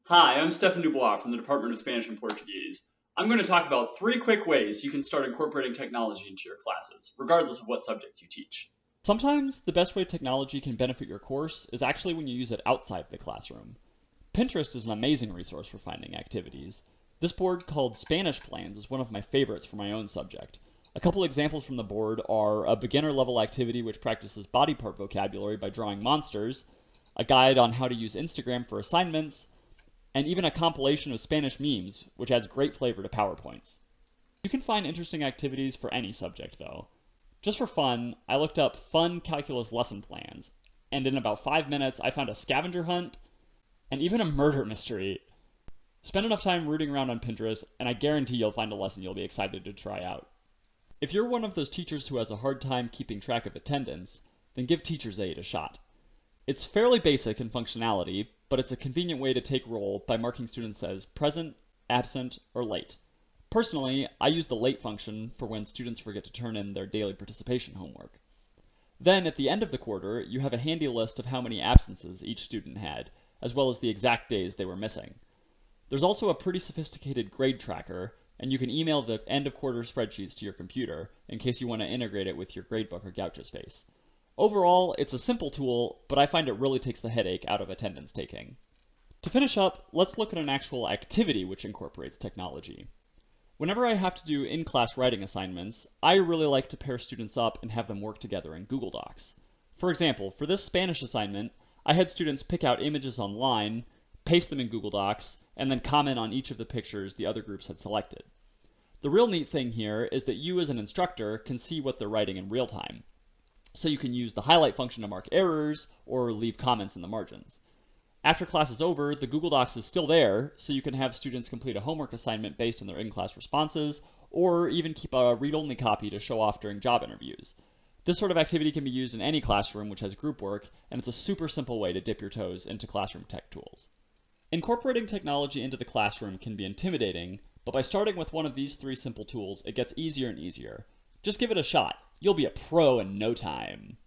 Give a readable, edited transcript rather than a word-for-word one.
Hi, I'm Stefan DuBois from the Department of Spanish and Portuguese. I'm going to talk about 3 quick ways you can start incorporating technology into your classes, regardless of what subject you teach. Sometimes the best way technology can benefit your course is actually when you use it outside the classroom. Pinterest is an amazing resource for finding activities. This board called Spanish Plans is one of my favorites for my own subject. A couple examples from the board are a beginner level activity which practices body part vocabulary by drawing monsters, a guide on how to use Instagram for assignments, and even a compilation of Spanish memes, which adds great flavor to PowerPoints. You can find interesting activities for any subject though. Just for fun, I looked up fun calculus lesson plans, and in about 5 minutes I found a scavenger hunt and even a murder mystery. Spend enough time rooting around on Pinterest, and I guarantee you'll find a lesson you'll be excited to try out. If you're one of those teachers who has a hard time keeping track of attendance, then give Teacher's Aid a shot. It's fairly basic in functionality, but it's a convenient way to take roll by marking students as present, absent, or late. Personally, I use the late function for when students forget to turn in their daily participation homework. Then, at the end of the quarter, you have a handy list of how many absences each student had, as well as the exact days they were missing. There's also a pretty sophisticated grade tracker, and you can email the end of quarter spreadsheets to your computer in case you want to integrate it with your gradebook or GouchoSpace. Overall, it's a simple tool, but I find it really takes the headache out of attendance taking. To finish up, let's look at an actual activity which incorporates technology. Whenever I have to do in-class writing assignments, I really like to pair students up and have them work together in Google Docs. For example, for this Spanish assignment, I had students pick out images online, paste them in Google Docs, and then comment on each of the pictures the other groups had selected. The real neat thing here is that you as an instructor can see what they're writing in real time. So you can use the highlight function to mark errors or leave comments in the margins. After class is over, the Google Docs is still there, so you can have students complete a homework assignment based on their in-class responses, or even keep a read-only copy to show off during job interviews. This sort of activity can be used in any classroom which has group work, and it's a super simple way to dip your toes into classroom tech tools. Incorporating technology into the classroom can be intimidating, but by starting with one of these 3 simple tools, it gets easier and easier. Just give it a shot. You'll be a pro in no time.